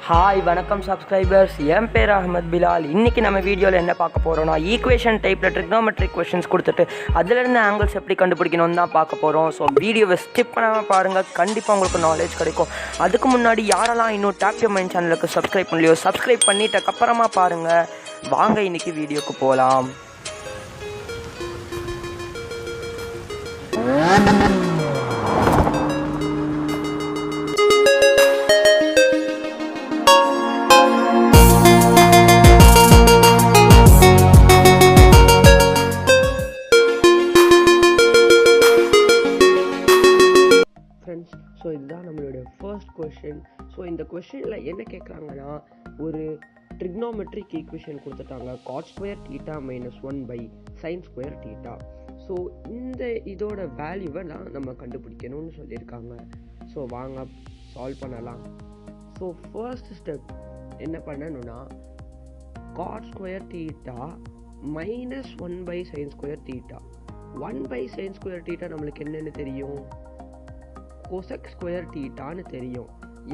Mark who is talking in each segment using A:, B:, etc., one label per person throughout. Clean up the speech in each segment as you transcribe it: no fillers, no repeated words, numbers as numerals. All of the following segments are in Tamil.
A: ஹாய் வணக்கம் சப்ஸ்கிரைபர்ஸ், என் பேர் அஹமத் பிலால். இன்றைக்கி நம்ம வீடியோவில் என்ன பார்க்க போகிறோம்னா, ஈக்குவேஷன் டைப்பில் ட்ரிக்னோமெட்ரிக் கொஷின்ஸ் கொடுத்துட்டு அதிலிருந்து ஆங்கிள்ஸ் எப்படி கண்டுபிடிக்கணும்னு தான் பார்க்க போகிறோம். ஸோ வீடியோவை ஸ்கிப் பண்ணாமல் பாருங்கள், கண்டிப்பாக உங்களுக்கு நாலேஜ் கிடைக்கும். அதுக்கு முன்னாடி யாரெல்லாம் இன்னும் டேப் யூர் மைண்ட் சேனலுக்கு சப்ஸ்கிரைப் பண்ணலையோ சப்ஸ்கிரைப் பண்ணிட்டக்கப்புறமா பாருங்கள். வாங்க இன்றைக்கி வீடியோக்கு போகலாம். ஸோ இதுதான் நம்மளுடைய ஃபர்ஸ்ட் கொஷின். ஸோ இந்த கொஷினில் என்ன கேட்குறாங்கன்னா, ஒரு ட்ரிக்னோமெட்ரிக் ஈக்குவேஷன் கொடுத்துட்டாங்க, God square theta minus 1/sin square theta. So இதோட வேல்யூவை தான் நம்ம கண்டுபிடிக்கணும்னு சொல்லியிருக்காங்க. ஸோ வாங்க சால்வ் பண்ணலாம். ஸோ ஃபர்ஸ்ட் ஸ்டெப் என்ன பண்ணணும்னா, cot square theta minus 1/sin square theta. 1/sin square theta நம்மளுக்கு என்னென்னு தெரியும், cosec ஸ்கொயர் தீட்டான்னு தெரியும்.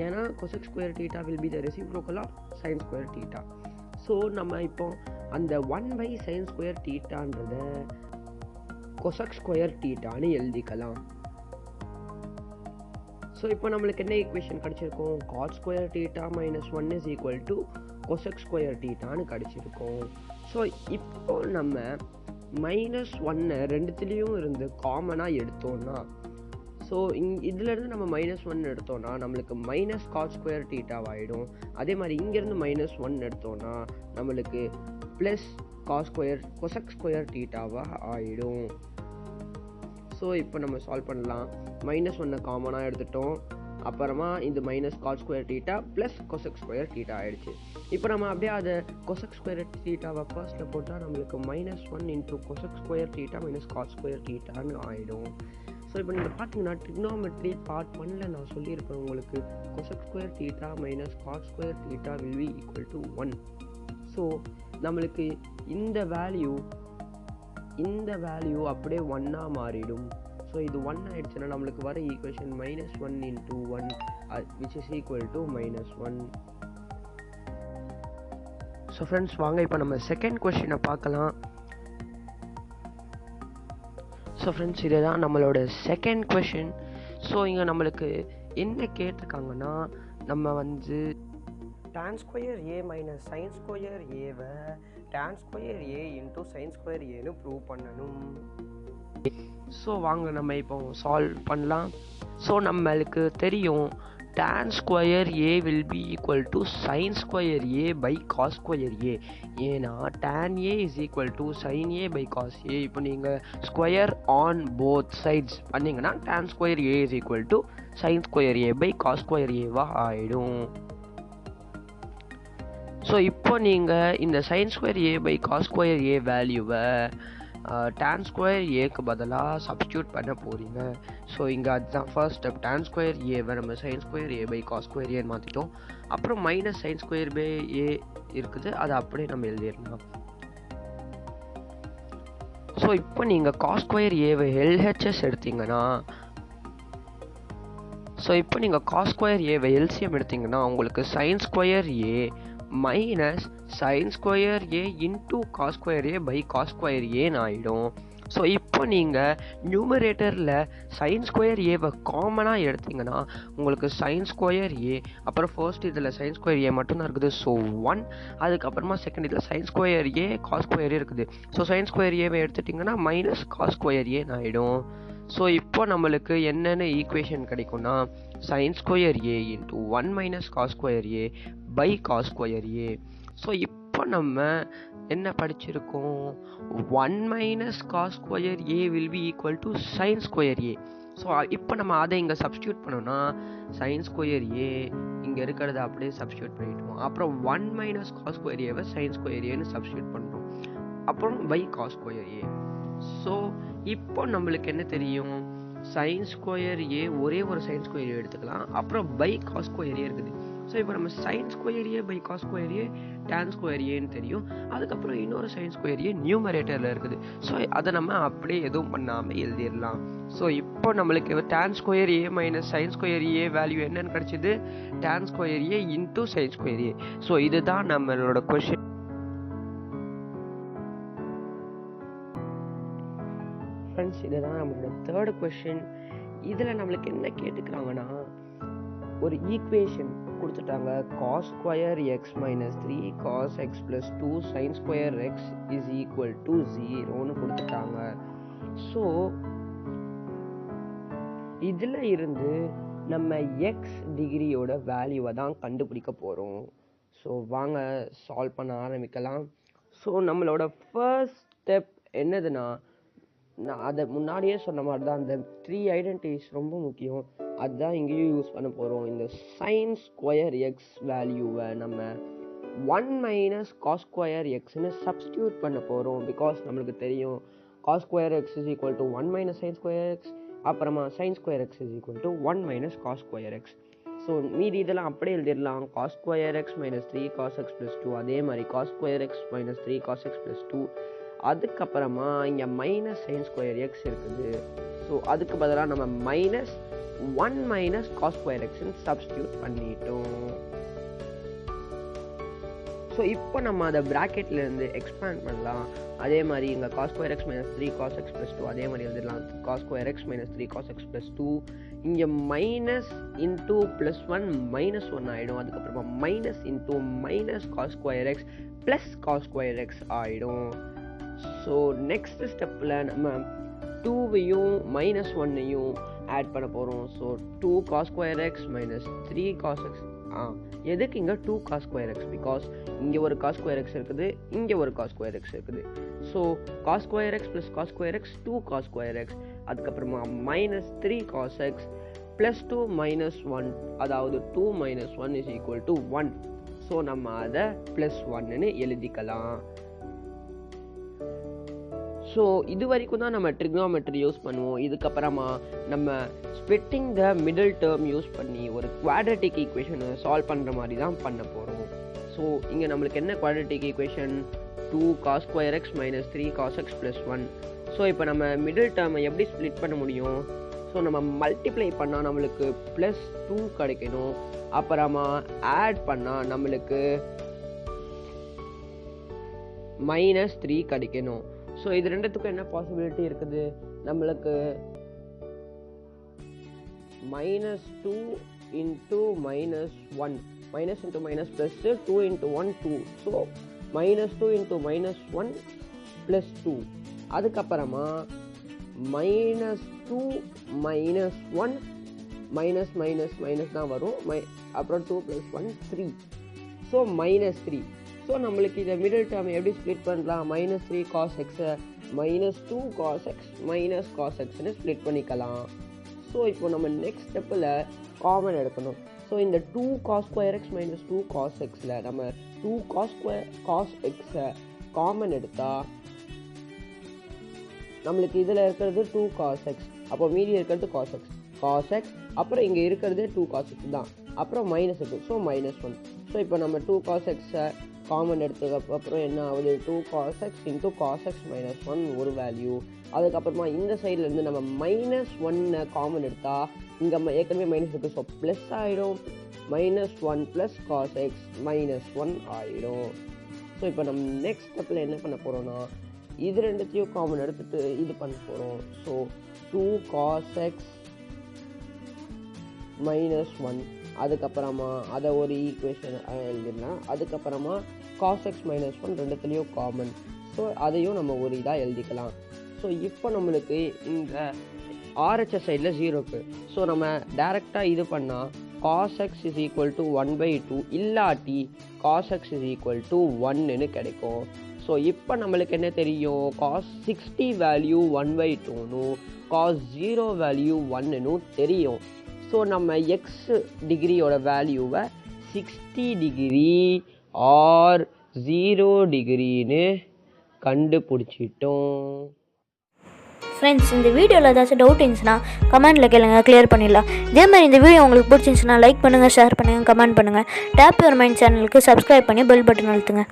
A: ஏன்னா cosec square theta will be the reciprocal of sin square theta. So நம்ம இப்போ அந்த 1/sin ஸ்கொயர் தீட்டான்றத cosec ஸ்கொயர் தீட்டான்னு எழுதிக்கலாம். ஸோ இப்போ நம்மளுக்கு என்ன ஈக்குவேஷன் கிடச்சிருக்கும், cot square theta minus 1 is equal to cosec square தீட்டான்னு கிடச்சிருக்கும். ஸோ இப்போ நம்ம -1 ரெண்டுத்துலேயும் இருந்து காமனாக எடுத்தோம்னா, ஸோ இதிலேருந்து நம்ம -1 எடுத்தோம்னா நம்மளுக்கு மைனஸ் காட் ஸ்கொயர் தீட்டாவாகிடும். அதே மாதிரி இங்கேருந்து -1 எடுத்தோம்னா நம்மளுக்கு ப்ளஸ் cosec ஸ்கொயர் தீட்டாவாக ஆகிடும். ஸோ இப்போ நம்ம சால்வ் பண்ணலாம். -1 காமனாக எடுத்துட்டோம், அப்புறமா இந்த minus cot square theta plus cosec square theta ஆகிடுச்சு. இப்போ நம்ம அப்படியே அதை cosec ஸ்கொயர் தீட்டாவை ஃபர்ஸ்ட்டில் போட்டால் நம்மளுக்கு -1 × cosec square theta minus cot square தீட்டான்னு ஆகிடும். ஸோ இப்போ நீங்கள் பார்த்தீங்கன்னா ட்ரிக்னோமெட்ரி பார்ட் 1ல் நான் சொல்லியிருப்பேன் உங்களுக்கு, cosec square theta minus cot square theta will B equal to 1. So நம்மளுக்கு இந்த வேல்யூ அப்படியே 1ஆக மாறிடும். ஸோ இது 1 ஆகிடுச்சுன்னா நம்மளுக்கு வர equation -1 × 1 which is equal to -1. So friends வாங்க இப்போ நம்ம செகண்ட் கொஸ்டினை பார்க்கலாம். ஸோ ஃப்ரெண்ட்ஸ் இதுதான் நம்மளோட செகண்ட் கொஷின். ஸோ இங்கே நம்மளுக்கு என்ன கேட்டிருக்காங்கன்னா, நம்ம tan square a minus sin square ஏவை tan square a × sin square ஏன்னு ப்ரூவ் பண்ணணும். ஸோ வாங்க நம்ம இப்போ சால்வ் பண்ணலாம். ஸோ நம்மளுக்கு தெரியும் tan square a will be equal to sin square a by cos square a. ஏன்னா tan a is equal to sin a by cos a. இப்போ நீங்கள் ஸ்கொயர் ஆன் போத் சைட்ஸ் பண்ணிங்கன்னா tan square a is equal to sin square a by cos square a ஆகிடும். ஸோ இப்போ நீங்கள் இந்த sin square a by cos square a வேல்யூவை tan ஸ்கொயர் ஏக்கு பதிலாக சப்ஸ்டியூட் பண்ண போகிறீங்க. ஸோ இங்கே அதுதான் ஃபர்ஸ்ட் ஸ்டெப். tan ஸ்கொயர் ஏவை நம்ம sin square a by cos square ஏன்னு மாற்றிட்டோம். அப்புறம் minus sin square by a இருக்குது, அதை அப்படியே நம்ம எழுதிடலாம். ஸோ இப்போ நீங்கள் cos ஸ்கொயர் ஏவை LHS எடுத்தீங்கன்னா, உங்களுக்கு sin square a minus sin square a × cos square a by cos square ஏன்னு ஆகிடும். ஸோ இப்போ நீங்கள் நியூமரேட்டரில் sin ஸ்கொயர் ஏவை காமனாக எடுத்தீங்கன்னா உங்களுக்கு sin ஸ்கொயர் a, அப்புறம் ஃபர்ஸ்ட் இதில் sin ஸ்கொயர் a மட்டும்தான் இருக்குது. ஸோ 1, அதுக்கப்புறமா செகண்ட் இதில் sin square a cos square இருக்குது. ஸோ sin ஸ்கொயர் ஏவை எடுத்துட்டிங்கன்னா மைனஸ் cos ஸ்கொயர் ஏன்னு ஆகிடும். ஸோ இப்போ நம்மளுக்கு என்னென்ன ஈக்குவேஷன் கிடைக்கும்னா, sin square a × 1 minus cos square a by cos square a. So இப்போ நம்ம என்ன படிச்சிருக்கோம், 1 minus cos square a will be equal to sin square a. So இப்போ நம்ம அதை இங்கே சப்ஸ்டியூட் பண்ணோம்னா sin ஸ்கொயர் a இங்கே இருக்கிறத அப்படியே சப்ஸ்டியூட் பண்ணிட்டோம். அப்புறம் 1 மைனஸ் cos ஸ்கொயர் ஏவை sin ஸ்கொயர் ஏன்னு சப்ஸ்டியூட் பண்ணுறோம், அப்புறம் by cos square a. So இப்போ நம்மளுக்கு என்ன தெரியும், sin ஸ்கொயர் a ஒரே ஒரு sin ஸ்கொயர் a எடுத்துக்கலாம், அப்புறம் by cos ஸ்கொயர் a இருக்குது. ஸோ இப்போ நம்ம sin square a by cos square a tan square ஏன்னு தெரியும். அதுக்கப்புறம் இன்னொரு sin ஸ்கொயர் ஏ நியூமரேட்டரில் இருக்குது. ஸோ அதை நம்ம அப்படியே எதுவும் பண்ணாமல் எழுதிடலாம். ஸோ இப்போ நம்மளுக்கு tan square A minus sin square A value என்னன்னு கிடச்சிது? tan square A into sin square A. So இதுதான் நம்மளோட கொஷின். ஃப்ரெண்ட்ஸ், இதுதான் நம்மளோட தேர்ட் கொஷின். இதில் நம்மளுக்கு என்ன கேட்டுக்கிறாங்கன்னா, ஒரு ஈக்குவேஷன் கொடுத்துட்டாங்க. cos square x minus 3 cos x plus 2 sin square x is equal to 0ன்னு கொடுத்துட்டாங்க. ஸோ இதில் இருந்து நம்ம எக்ஸ் டிகிரியோட வேல்யூவை தான் கண்டுபிடிக்க போகிறோம். ஸோ வாங்க சால்வ் பண்ண ஆரம்பிக்கலாம். ஸோ நம்மளோட ஃபர்ஸ்ட் ஸ்டெப் என்னதுன்னா, நான் அதை முன்னாடியே சொன்ன மாதிரி தான், அந்த 3 ஐடென்டிட்டிஸ் ரொம்ப முக்கியம். அதுதான் இங்கேயும் யூஸ் பண்ண போகிறோம். இந்த sin ஸ்கொயர் எக்ஸ் வேல்யூவை நம்ம 1 மைனஸ் காஸ் ஸ்கொயர் எக்ஸ்ன்னு சப்ஸ்டியூட் பண்ண போகிறோம். பிகாஸ் நம்மளுக்கு தெரியும் cos square x is equal to 1 minus sine square x, அப்புறமா sin square x is equal to 1 minus cos square x. So மீதி இதெல்லாம் அப்படியே எழுதிடலாம். Cos square x minus 3 cos x plus 2, அதே மாதிரி cos square x minus 3 cos x plus 2. அதுக்கப்புறமா இங்கே மைனஸ் சைன் ஸ்கொயர் எக்ஸ் இருக்குது. ஸோ அதுக்கு பதிலாக நம்ம மைனஸ் 1 மைனஸ் காஸ் ஸ்கொயர் எக்ஸ்ன்னு சப்ஸ்டியூட் பண்ணிட்டோம். ஸோ இப்போ நம்ம அதை ப்ராக்கெட்லேருந்து எக்ஸ்பேண்ட் பண்ணலாம். அதே மாதிரி இங்கே cos square x minus 3 cos x plus 2 அதே மாதிரி எழுதிடலாம். Cos square x minus 3 cos x plus 2, இங்கே மைனஸ் இன்டூ ப்ளஸ் 1 மைனஸ் 1 ஆகிடும். அதுக்கப்புறமா minus into minus cos square x plus cos square x ஆகிடும். ஸோ நெக்ஸ்ட் ஸ்டெப்பில் நம்ம 2வையும் மைனஸ் 1ஐயும் ஆட் பண்ண போகிறோம். So 2 cos square x minus 3 cos x. எதுக்கு இங்கே 2 காஸ் ஸ்கொயர் எக்ஸ்? பிகாஸ் இங்கே ஒரு காஸ் ஸ்கொயர் எக்ஸ் இருக்குது, இங்கே ஒரு காஸ் ஸ்கொயர் எக்ஸ் இருக்குது. So cos square x plus cos square x 2 cos square x. அதுக்கப்புறமா minus 3 cos x plus 2 minus 1, அதாவது 2 minus 1 is equal to 1. So நம்ம அதை ப்ளஸ் 1ன்னு எழுதிக்கலாம். ஸோ இது வரைக்கும் தான் நம்ம ட்ரிக்னாமெட்ரி யூஸ் பண்ணுவோம். இதுக்கப்புறமா நம்ம ஸ்ப்ளிட்டிங் த மிடில் டேர்ம் யூஸ் பண்ணி ஒரு குவாட்ரட்டிக் ஈக்குவேஷனை சால்வ் பண்ணுற மாதிரி தான் பண்ண போகிறோம். ஸோ இங்கே நம்மளுக்கு என்ன quadratic equation? 2 cos square x minus 3 cos x plus 1. So இப்போ நம்ம மிடில் டேர்மை எப்படி ஸ்ப்ளிட் பண்ண முடியும்? ஸோ நம்ம மல்டிப்ளை பண்ணால் நம்மளுக்கு ப்ளஸ் 2 கிடைக்கணும். அப்புறமா ஆட் பண்ணால் நம்மளுக்கு மைனஸ் 3 கிடைக்கணும். ஸோ இது ரெண்டுத்துக்கும் என்ன பாசிபிலிட்டி இருக்குது? நம்மளுக்கு minus 2 into minus 1, minus into minus plus 2 into 1 2. So minus 2 into minus 1 plus 2. அதுக்கப்புறமா minus 2 minus 1 minus minus minus தான் வரும். அப்புறம் 2 ப்ளஸ் 1 3. So minus 3. ஸோ நம்மளுக்கு இதை மிடில் டேர்ம் எப்படி ஸ்ப்ளிட் பண்ணலாம்? மைனஸ் 3 காஸ் எக்ஸை minus 2 cos x minus cos எக்ஸ்ன்னு ஸ்ப்ளிட் பண்ணிக்கலாம். ஸோ இப்போ நம்ம நெக்ஸ்ட் ஸ்டெப்பில் காமன் எடுக்கணும். ஸோ இந்த 2 cos square x minus 2 cos எக்ஸில் நம்ம 2 காஸ் எக்ஸை காமன் எடுத்தால் நம்மளுக்கு இதில் இருக்கிறது 2 காஸ் எக்ஸ், அப்போ மீதி இருக்கிறது காஸ் எக்ஸ், அப்புறம் இங்கே இருக்கிறது 2 காஸ் எக்ஸ் தான், அப்புறம் மைனஸ் இருக்குது. So minus 1. ஸோ இப்போ நம்ம 2 காஸ் எக்ஸை காமன் எடுத்ததுக்கு அப்புறம் என்ன ஆகுது? 2 cos x into cos x minus 1 ஒரு வேல்யூ. அதுக்கப்புறமா இந்த சைட்லேருந்து நம்ம மைனஸ் 1 காமன் எடுத்தால் இங்கே ஏற்கனவே மைனஸ் இருக்குது, ஸோ ப்ளஸ் ஆகிடும். Minus 1 plus cos x minus 1 ஆகிடும். ஸோ இப்போ நம்ம நெக்ஸ்ட் ஸ்டெப்பில் என்ன பண்ண போகிறோம்னா, இது ரெண்டுத்தையும் காமன் எடுத்துகிட்டு இது பண்ண போகிறோம். ஸோ 2 காஸ் எக்ஸ் மைனஸ் 1, அதுக்கப்புறமா அதை ஒரு ஈக்குவேஷன் எழுதிடலாம். அதுக்கப்புறமா காஸ் எக்ஸ் மைனஸ் 1 ரெண்டுத்துலேயும் காமன், ஸோ அதையும் நம்ம ஒரு இதாக எழுதிக்கலாம். ஸோ இப்போ நம்மளுக்கு இந்த RHS சைடில் 0 இருக்குது. ஸோ நம்ம டேரெக்டாக இது பண்ணால் cos x is equal to 1/2 இல்லாட்டி cos x is equal to 1ன்னு கிடைக்கும். ஸோ இப்போ நம்மளுக்கு என்ன தெரியும்? காஸ் 60 வேல்யூ 1/2னும் காஸ் 0 வேல்யூ 1ன்னு தெரியும். ஸோ நம்ம எக்ஸ் டிகிரியோட வேல்யூவை 60 டிகிரி ஆர் 0 டிகிரின்னு கண்டுபிடிச்சிட்டோம்.
B: ஃப்ரெண்ட்ஸ், இந்த வீடியோவில் ஏதாச்சும் டவுட் இருந்துச்சுன்னா கமெண்ட்டில் கேளுங்க, கிளியர் பண்ணிடலாம். இதே மாதிரி இந்த வீடியோ உங்களுக்கு பிடிச்சிருந்துச்சுன்னா லைக் பண்ணுங்கள், ஷேர் பண்ணுங்கள், கமெண்ட் பண்ணுங்கள். டேப் யுவர் மைண்ட் சேனலுக்கு சப்ஸ்கிரைப் பண்ணி பெல் பட்டன் அழுத்துங்க.